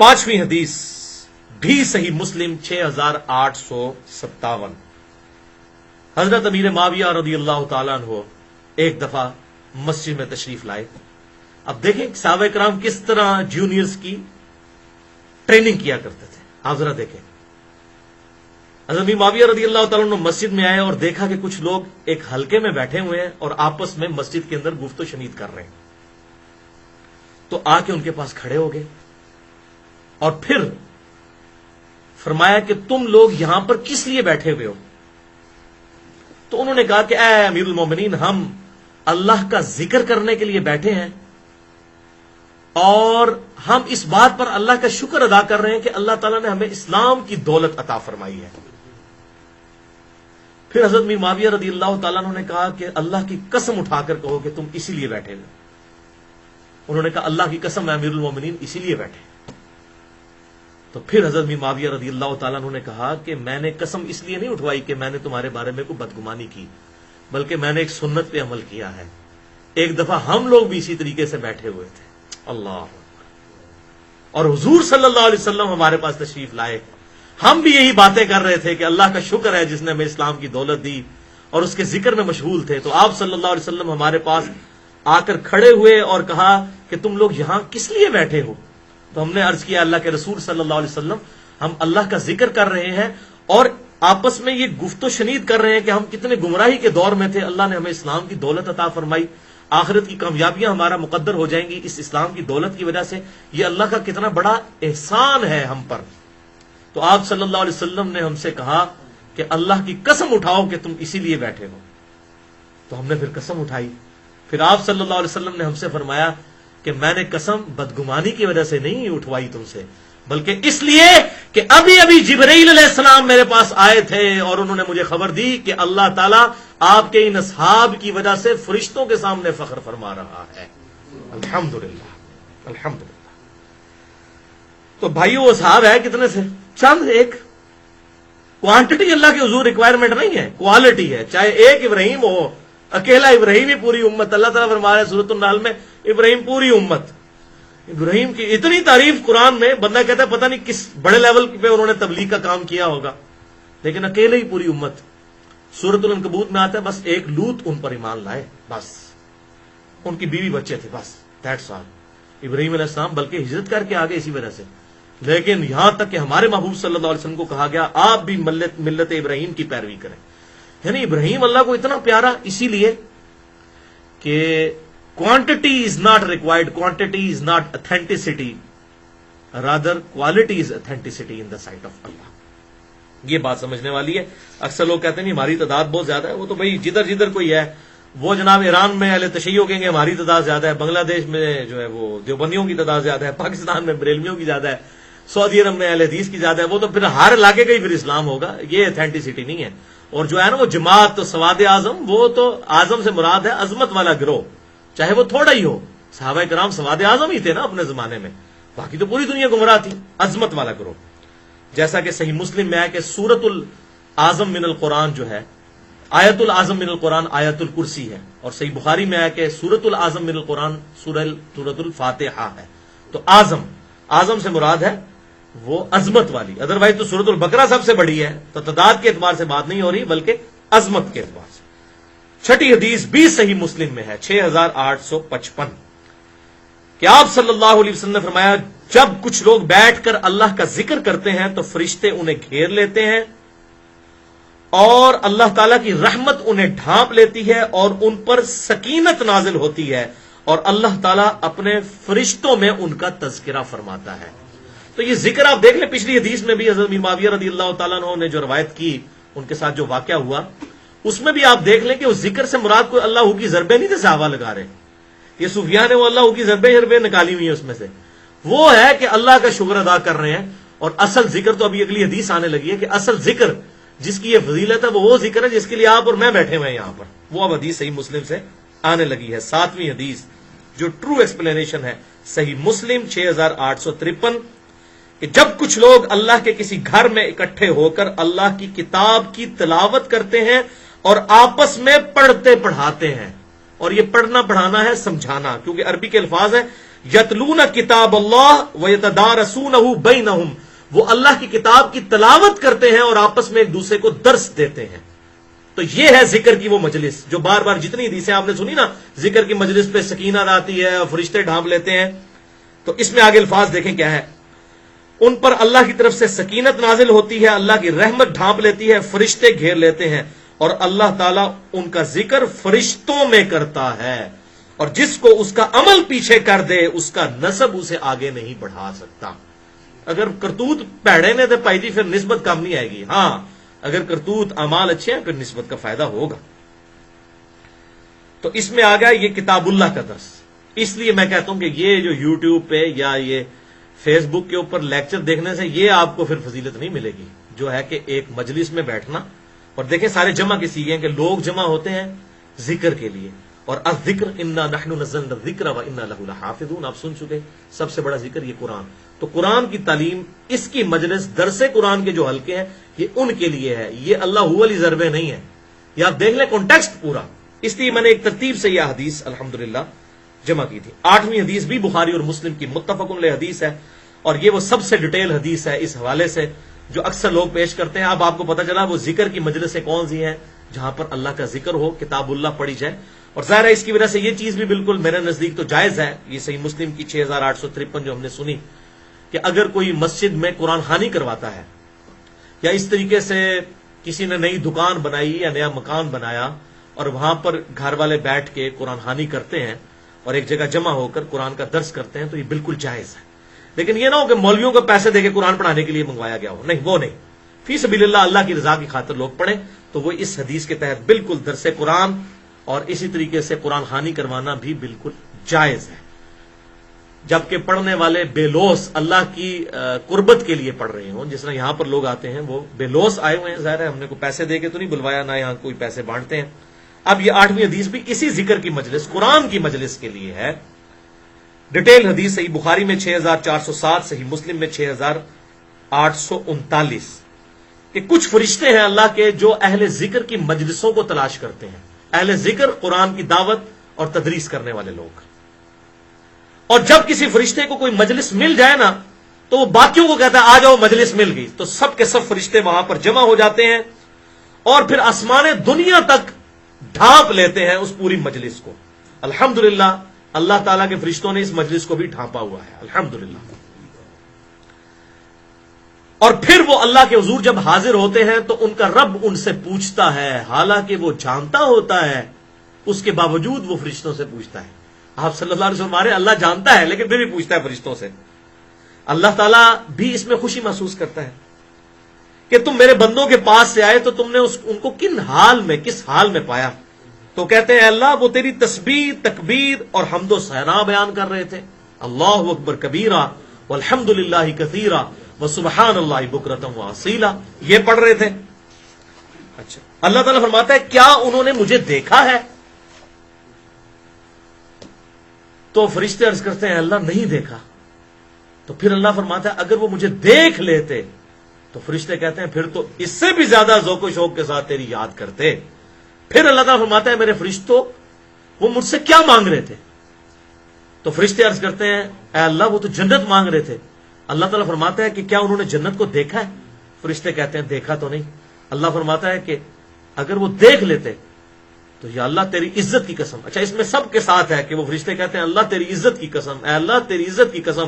5ویں حدیث بھی صحیح مسلم 6857. حضرت امیر معاویہ رضی اللہ تعالیٰ عنہ ایک دفعہ مسجد میں تشریف لائے. اب دیکھیں صحابہ کرام کس طرح جونیئرز کی ٹریننگ کیا کرتے تھے. آپ ذرا دیکھیں, حضرت امیر معاویہ رضی اللہ تعالیٰ عنہ مسجد میں آئے اور دیکھا کہ کچھ لوگ ایک حلقے میں بیٹھے ہوئے ہیں اور آپس میں مسجد کے اندر گفت و شنید کر رہے ہیں. تو آ کے ان کے پاس کھڑے ہو گئے اور پھر فرمایا کہ تم لوگ یہاں پر کس لیے بیٹھے ہوئے ہو؟ تو انہوں نے کہا کہ اے امیر المومنین, ہم اللہ کا ذکر کرنے کے لیے بیٹھے ہیں اور ہم اس بات پر اللہ کا شکر ادا کر رہے ہیں کہ اللہ تعالیٰ نے ہمیں اسلام کی دولت عطا فرمائی ہے. پھر حضرت امیر معاویہ رضی اللہ تعالیٰ عنہ نے کہا کہ اللہ کی قسم اٹھا کر کہو کہ تم اسی لیے بیٹھے ہوئے. انہوں نے کہا اللہ کی قسم میں امیر المومنین اسی لیے بیٹھے. تو پھر حضرت امیر معاویہ رضی اللہ تعالیٰ عنہ نے کہا کہ میں نے قسم اس لیے نہیں اٹھوائی کہ میں نے تمہارے بارے میں کوئی بدگمانی کی, بلکہ میں نے ایک سنت پہ عمل کیا ہے. ایک دفعہ ہم لوگ بھی اسی طریقے سے بیٹھے ہوئے تھے. اللہ اور حضور صلی اللہ علیہ وسلم ہمارے پاس تشریف لائے, ہم بھی یہی باتیں کر رہے تھے کہ اللہ کا شکر ہے جس نے ہمیں اسلام کی دولت دی, اور اس کے ذکر میں مشغول تھے. تو آپ صلی اللہ علیہ وسلم ہمارے پاس آ کر کھڑے ہوئے اور کہا کہ تم لوگ یہاں کس لیے بیٹھے ہو؟ تو ہم نے عرض کیا اللہ کے رسول صلی اللہ علیہ وسلم, ہم اللہ کا ذکر کر رہے ہیں اور آپس میں یہ گفت و شنید کر رہے ہیں کہ ہم کتنے گمراہی کے دور میں تھے, اللہ نے ہمیں اسلام کی دولت عطا فرمائی, آخرت کی کامیابیاں ہمارا مقدر ہو جائیں گی اس اسلام کی دولت کی وجہ سے, یہ اللہ کا کتنا بڑا احسان ہے ہم پر. تو آپ صلی اللہ علیہ وسلم نے ہم سے کہا کہ اللہ کی قسم اٹھاؤ کہ تم اسی لیے بیٹھے ہو. تو ہم نے پھر قسم اٹھائی. پھر آپ صلی اللہ علیہ وسلم نے ہم سے فرمایا کہ میں نے قسم بدگمانی کی وجہ سے نہیں اٹھوائی تم سے, بلکہ اس لیے کہ ابھی ابھی جبرائیل علیہ السلام میرے پاس آئے تھے اور انہوں نے مجھے خبر دی کہ اللہ تعالیٰ آپ کے ان اصحاب کی وجہ سے فرشتوں کے سامنے فخر فرما رہا ہے. الحمدللہ الحمدللہ. تو بھائیو وہ اصحاب ہے کتنے تھے؟ چند ایک. کوانٹٹی اللہ کے حضور ریکوائرمنٹ نہیں ہے, کوالٹی ہے. چاہے ایک ابراہیم ہو, اکیلا ابراہیم ہی پوری امت. اللہ تعالیٰ فرما رہے ہیں سورۃ النحل میں ابراہیم پوری امت. ابراہیم کی اتنی تعریف قرآن میں, بندہ کہتا ہے پتہ نہیں کس بڑے لیول پہ انہوں نے تبلیغ کا کام کیا ہوگا, لیکن اکیلے ہی پوری امت. سورۃ العنکبوت میں آتا ہے بس ایک لوط ان پر ایمان لائے, بس ان کی بیوی بچے تھے, بس دیٹس آل. ابراہیم علیہ السلام بلکہ ہجرت کر کے آگے اسی وجہ سے. لیکن یہاں تک کہ ہمارے محبوب صلی اللہ علیہ وسلم کو کہا گیا آپ بھی ملت ابراہیم کی پیروی کریں. یعنی ابراہیم اللہ کو اتنا پیارا اسی لیے کہ quantity is not required, quantity is not authenticity, rather quality is authenticity in the sight of Allah. یہ بات سمجھنے والی ہے. اکثر لوگ کہتے ہیں نہیں ہماری تعداد بہت زیادہ ہے, وہ تو بھائی جدھر جدھر کوئی ہے, وہ جناب ایران میں اہل تشیع کہیں گے ہماری تعداد زیادہ ہے, بنگلہ دیش میں جو ہے وہ دیوبندیوں کی تعداد زیادہ ہے, پاکستان میں بریلویوں کی زیادہ ہے, سعودی عرب میں اہل حدیث کی زیادہ ہے. وہ تو پھر ہر علاقے کا ہی پھر اسلام ہوگا, یہ اتھینٹسٹی نہیں ہے. اور جو ہے نا وہ جماعت تو سواد اعظم, وہ تو اعظم سے مراد ہے عظمت والا گروہ, چاہے وہ تھوڑا ہی ہو. صحابہ کرام سواد اعظم ہی تھے نا اپنے زمانے میں, باقی تو پوری دنیا گمراہ تھی. عظمت والا گروہ, جیسا کہ صحیح مسلم میں ہے کہ سورۃ العظم من القرآن جو ہے, آیت العظم من القرآن آیت الکرسی ہے, اور صحیح بخاری میں ہے کہ سورۃ العظم من القرآن سورۃ الفاتحہ ہے. تو اعظم سے مراد ہے وہ عظمت والی, ادروائز تو سورۃ البقرہ سب سے بڑی ہے, تو تعداد کے اعتبار سے بات نہیں ہو رہی بلکہ عظمت کے اعتبار سے. چھٹی حدیث بھی صحیح مسلم میں ہے 6855 کہ آپ صلی اللہ علیہ وسلم نے فرمایا جب کچھ لوگ بیٹھ کر اللہ کا ذکر کرتے ہیں تو فرشتے انہیں گھیر لیتے ہیں اور اللہ تعالیٰ کی رحمت انہیں ڈھانپ لیتی ہے اور ان پر سکینت نازل ہوتی ہے, اور اللہ تعالیٰ اپنے فرشتوں میں ان کا تذکرہ فرماتا ہے. تو یہ ذکر آپ دیکھ لیں, پچھلی حدیث میں بھی حضرت امیر معاویہ رضی اللہ تعالیٰ عنہ نے جو روایت کی, ان کے ساتھ جو واقعہ ہوا, اس میں بھی آپ دیکھ لیں کہ اس ذکر سے مراد کوئی اللہ کی ضربیں نہیں تھے صحابہ لگا رہے. یہ صوفیاء نے وہ اللہ کی ضربیں نکالی ہوئی ہیں, اس میں سے وہ ہے کہ اللہ کا شکر ادا کر رہے ہیں. اور اصل ذکر تو ابھی اگلی حدیث آنے لگی ہے کہ اصل ذکر جس کی یہ فضیلت ہے وہ ذکر ہے جس کے لیے آپ اور میں بیٹھے ہوئے ہیں یہاں پر. وہ اب حدیث صحیح مسلم سے آنے لگی ہے. 7ویں حدیث جو ٹرو ایکسپلینیشن ہے صحیح مسلم 6853 کہ جب کچھ لوگ اللہ کے کسی گھر میں اکٹھے ہو کر اللہ کی کتاب کی تلاوت کرتے ہیں اور آپس میں پڑھتے پڑھاتے ہیں, اور یہ پڑھنا پڑھانا ہے سمجھانا, کیونکہ عربی کے الفاظ ہیں یتلون کتاب اللہ ویتدارسونہ بینہم، وہ اللہ کی کتاب کی تلاوت کرتے ہیں اور آپس میں ایک دوسرے کو درس دیتے ہیں. تو یہ ہے ذکر کی وہ مجلس جو بار بار جتنی حدیثیں آپ نے سنی نا، ذکر کی مجلس پہ سکینت آتی ہے، فرشتے ڈھانپ لیتے ہیں. تو اس میں آگے الفاظ دیکھیں کیا ہے. ان پر اللہ کی طرف سے سکینت نازل ہوتی ہے، اللہ کی رحمت ڈھانپ لیتی ہے، فرشتے گھیر لیتے ہیں، اور اللہ تعالیٰ ان کا ذکر فرشتوں میں کرتا ہے، اور جس کو اس کا عمل پیچھے کر دے اس کا نسب اسے آگے نہیں بڑھا سکتا. اگر کرتوت پیڑے نے تو پائی جی پھر نسبت کم نہیں آئے گی. ہاں اگر کرتوت اعمال اچھے ہیں پھر نسبت کا فائدہ ہوگا. تو اس میں آ گیا یہ کتاب اللہ کا درس. اس لیے میں کہتا ہوں کہ یہ جو یوٹیوب پہ یا یہ فیس بک کے اوپر لیکچر دیکھنے سے یہ آپ کو پھر فضیلت نہیں ملے گی، جو ہے کہ ایک مجلس میں بیٹھنا. اور دیکھیں سارے جمع کسی ہیں کہ لوگ جمع ہوتے ہیں ذکر کے لیے. اور الذکر انا نحن نزلنا الذکر وانا لہ لحافظون، آپ سن چکے سب سے بڑا ذکر یہ قرآن. تو قرآن کی تعلیم، اس کی مجلس، درس قرآن کے جو حلقے ہیں یہ ان کے لیے ہے، یہ اللہ هو علی ضربے نہیں ہے. یہ آپ دیکھ لیں کانٹیکسٹ پورا. اس لیے میں نے ایک ترتیب سے یہ حدیث الحمدللہ جمع کی تھی. 8ویں حدیث بھی بخاری اور مسلم کی متفق علیہ حدیث ہے، اور یہ وہ سب سے ڈیٹیل حدیث ہے اس حوالے سے جو اکثر لوگ پیش کرتے ہیں. اب آپ کو پتہ چلا وہ ذکر کی مجلسیں کون سی ہیں جہاں پر اللہ کا ذکر ہو، کتاب اللہ پڑھی جائے. اور ظاہر ہے اس کی وجہ سے یہ چیز بھی بالکل میرے نزدیک تو جائز ہے. یہ صحیح مسلم کی 6853 جو ہم نے سنی کہ اگر کوئی مسجد میں قرآن خوانی کرواتا ہے یا اس طریقے سے کسی نے نئی دکان بنائی یا نیا مکان بنایا اور وہاں پر گھر والے بیٹھ کے قرآن خوانی کرتے ہیں اور ایک جگہ جمع ہو کر قرآن کا درس کرتے ہیں تو یہ بالکل جائز ہے. لیکن یہ نہ ہو کہ مولویوں کو پیسے دے کے قرآن پڑھانے کے لیے منگوایا گیا ہو، نہیں، وہ نہیں. فی سبیل اللہ، اللہ کی رضا کی خاطر لوگ پڑھیں تو وہ اس حدیث کے تحت بالکل درس قرآن اور اسی طریقے سے قرآن خوانی کروانا بھی بالکل جائز ہے. جبکہ پڑھنے والے بے لوث اللہ کی قربت کے لیے پڑھ رہے ہوں، جس طرح یہاں پر لوگ آتے ہیں وہ بے لوث آئے ہوئے ہیں. ظاہر ہے ہم نے کوئی پیسے دے کے تو نہیں بلوایا، نہ یہاں کوئی پیسے بانٹتے ہیں. اب یہ 8ویں حدیث بھی اسی ذکر کی مجلس، قرآن کی مجلس کے لیے ہے. ڈیٹیل حدیث صحیح بخاری میں 6407، صحیح مسلم میں 6839 کہ کچھ فرشتے ہیں اللہ کے جو اہل ذکر کی مجلسوں کو تلاش کرتے ہیں. اہل ذکر قرآن کی دعوت اور تدریس کرنے والے لوگ. اور جب کسی فرشتے کو کوئی مجلس مل جائے نا تو وہ باقیوں کو کہتا ہے آ جاؤ مجلس مل گئی. تو سب کے سب فرشتے وہاں پر جمع ہو جاتے ہیں اور پھر آسمان دنیا تک ڈھانپ لیتے ہیں اس پوری مجلس کو. الحمدللہ اللہ تعالیٰ کے فرشتوں نے اس مجلس کو بھی ڈھانپا ہوا ہے الحمدللہ. اور پھر وہ اللہ کے حضور جب حاضر ہوتے ہیں تو ان کا رب ان سے پوچھتا ہے، حالانکہ وہ جانتا ہوتا ہے اس کے باوجود وہ فرشتوں سے پوچھتا ہے. آپ صلی اللہ علیہ وسلم ہمارے اللہ جانتا ہے لیکن پھر بھی پوچھتا ہے فرشتوں سے. اللہ تعالیٰ بھی اس میں خوشی محسوس کرتا ہے کہ تم میرے بندوں کے پاس سے آئے تو تم نے ان کو کس حال میں پایا. تو کہتے ہیں اللہ وہ تیری تسبیح، تکبیر اور حمد و ثنا بیان کر رہے تھے. اللہ اکبر کبیرہ والحمد للہ کثیرہ وسبحان اللہ بکرۃ واصیلا، یہ پڑھ رہے تھے. اچھا، اللہ تعالیٰ فرماتا ہے کیا انہوں نے مجھے دیکھا ہے؟ تو فرشتے عرض کرتے ہیں اللہ نہیں دیکھا. تو پھر اللہ فرماتا ہے اگر وہ مجھے دیکھ لیتے، تو فرشتے کہتے ہیں پھر تو اس سے بھی زیادہ ذوق و شوق کے ساتھ تیری یاد کرتے. پھر اللہ تعالیٰ فرماتا ہے میرے فرشتوں وہ مجھ سے کیا مانگ رہے تھے؟ تو فرشتے عرض کرتے ہیں اے اللہ وہ تو جنت مانگ رہے تھے. اللہ تعالیٰ فرماتا ہے کہ کیا انہوں نے جنت کو دیکھا ہے؟ فرشتے کہتے ہیں دیکھا تو نہیں. اللہ فرماتا ہے کہ اگر وہ دیکھ لیتے تو یا اللہ تیری عزت کی قسم. اچھا، اس میں سب کے ساتھ ہے کہ وہ فرشتے کہتے ہیں اللہ تیری عزت کی قسم، اے اللہ تیری عزت کی قسم،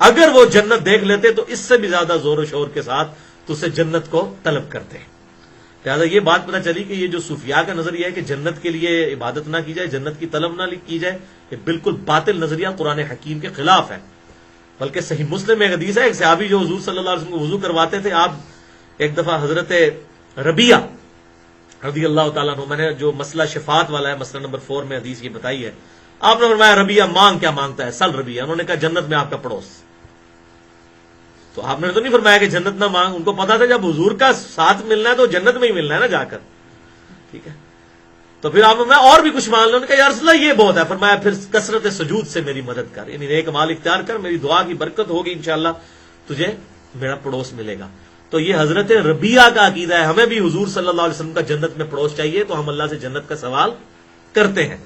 اگر وہ جنت دیکھ لیتے تو اس سے بھی زیادہ زور و شور کے ساتھ تو اسے جنت کو طلب کرتے. لہٰذا یہ بات پتہ چلی کہ یہ جو صوفیاء کا نظریہ ہے کہ جنت کے لیے عبادت نہ کی جائے، جنت کی طلب نہ کی جائے، یہ بالکل باطل نظریہ قرآن حکیم کے خلاف ہے. بلکہ صحیح مسلم میں ایک حدیث ہے، ایک صحابی جو حضور صلی اللہ علیہ وسلم کو وضو کرواتے تھے. آپ ایک دفعہ حضرت ربیہ رضی اللہ تعالیٰ عنہ، میں نے جو مسئلہ شفاعت والا ہے مسئلہ نمبر 4 میں حدیث یہ بتائی ہے، آپ نے فرمایا ربیہ مانگ کیا مانگتا ہے؟ سل ربیہ. انہوں نے کہا جنت میں آپ کا پڑوس. تو آپ نے تو نہیں فرمایا کہ جنت نہ مانگ، ان کو پتا تھا جب حضور کا ساتھ ملنا ہے تو جنت میں ہی ملنا ہے نا جا کر. ٹھیک ہے، تو پھر آپ میں اور بھی کچھ مان لو. انہوں نے کہا یا رسول اللہ یہ بہت ہے. فرمایا پھر کثرت سجود سے میری مدد کر، یعنی نیک مال اختیار کر، میری دعا کی برکت ہوگی انشاءاللہ تجھے میرا پڑوس ملے گا. تو یہ حضرت ربیہ کا عقیدہ ہے. ہمیں بھی حضور صلی اللہ علیہ وسلم کا جنت میں پڑوس چاہیے تو ہم اللہ سے جنت کا سوال کرتے ہیں.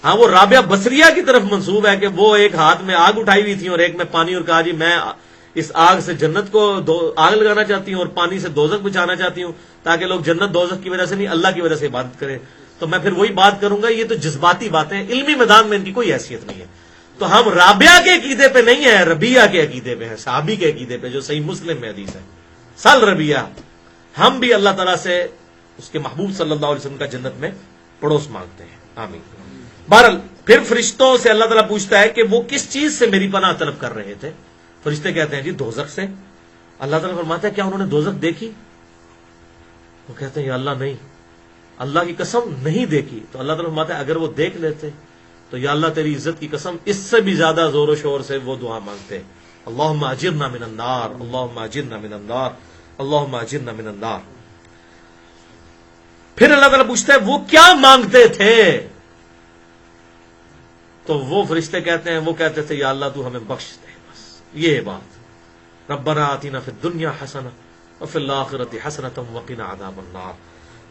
ہاں وہ رابعہ بصریہ کی طرف منسوب ہے کہ وہ ایک ہاتھ میں آگ اٹھائی ہوئی تھی اور ایک میں پانی، اور کہا جی میں اس آگ سے جنت کو آگ لگانا چاہتی ہوں اور پانی سے دوزخ بچانا چاہتی ہوں تاکہ لوگ جنت دوزخ کی وجہ سے نہیں اللہ کی وجہ سے عبادت کریں. تو میں پھر وہی بات کروں گا، یہ تو جذباتی باتیں، علمی میدان میں ان کی کوئی حیثیت نہیں ہے. تو ہم رابعہ کے عقیدے پہ نہیں ہیں، ربیہ کے عقیدے پہ ہیں، صحابی کے عقیدے پہ جو صحیح مسلم میں حدیث ہے. سل ربیہ، ہم بھی اللہ تعالیٰ سے اس کے محبوب صلی اللہ علیہ وسلم کا جنت میں پڑوس مانگتے ہیں. آمین. بہرحال پھر فرشتوں سے اللہ تعالیٰ پوچھتا ہے کہ وہ کس چیز سے میری پناہ طلب کر رہے تھے. فرشتے کہتے ہیں جی دوزخ سے. اللہ تعالیٰ فرماتا ہے کیا انہوں نے دوزخ دیکھی؟ وہ کہتے ہیں یا اللہ نہیں، اللہ کی قسم نہیں دیکھی. تو اللہ تعالیٰ فرماتا ہے اگر وہ دیکھ لیتے تو یا اللہ تیری عزت کی قسم اس سے بھی زیادہ زور و شور سے وہ دعا مانگتے، اللہم اجرنا من النار، اللہم اجرنا من النار، اللہم اجرنا من النار. پھر اللہ تعالیٰ پوچھتا ہے وہ کیا مانگتے تھے؟ تو وہ فرشتے کہتے ہیں، وہ کہتے تھے یا اللہ تو ہمیں بخش دے، بس یہ بات، ربنا آتنا فی الدنیا حسنہ وفی الآخرۃ حسنۃ وقنا عذاب النار.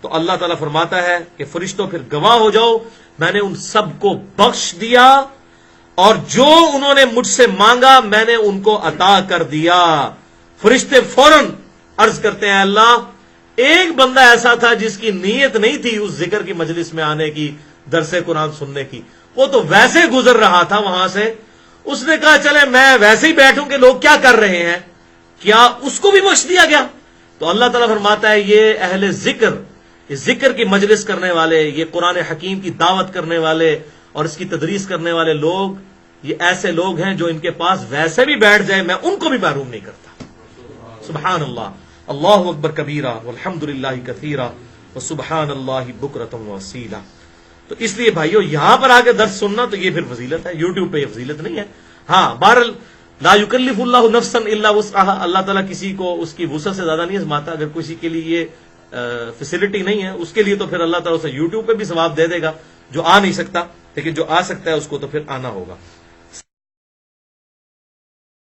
تو اللہ تعالیٰ فرماتا ہے کہ فرشتوں پھر گواہ ہو جاؤ، میں نے ان سب کو بخش دیا اور جو انہوں نے مجھ سے مانگا میں نے ان کو عطا کر دیا. فرشتے فوراً عرض کرتے ہیں اللہ ایک بندہ ایسا تھا جس کی نیت نہیں تھی اس ذکر کی مجلس میں آنے کی، درس قرآن سننے کی، وہ تو ویسے گزر رہا تھا وہاں سے، اس نے کہا چلے میں ویسے ہی بیٹھوں کہ لوگ کیا کر رہے ہیں، کیا اس کو بھی بخش دیا گیا؟ تو اللہ تعالیٰ فرماتا ہے یہ اہل ذکر، یہ ذکر کی مجلس کرنے والے، یہ قرآن حکیم کی دعوت کرنے والے اور اس کی تدریس کرنے والے لوگ، یہ ایسے لوگ ہیں جو ان کے پاس ویسے بھی بیٹھ جائے میں ان کو بھی محروم نہیں کرتا. سبحان اللہ، اللہ اکبر کبیرہ والحمد للہ کثیرہ وسبحان اللہ بکرۃ واسیلہ. تو اس لیے بھائیو یہاں پر آ کے درس سننا تو یہ پھر فضیلت ہے، یوٹیوب پہ یہ فضیلت نہیں ہے. ہاں بہرحال لا یکلف اللہ نفسا الا وسعها، اللہ تعالیٰ کسی کو اس کی وسعت سے زیادہ نہیں آزماتا. اگر کسی کے لیے یہ فیسلٹی نہیں ہے اس کے لیے تو پھر اللہ تعالیٰ اسے یوٹیوب پہ بھی ثواب دے دے گا جو آ نہیں سکتا، لیکن جو آ سکتا ہے اس کو تو پھر آنا ہوگا.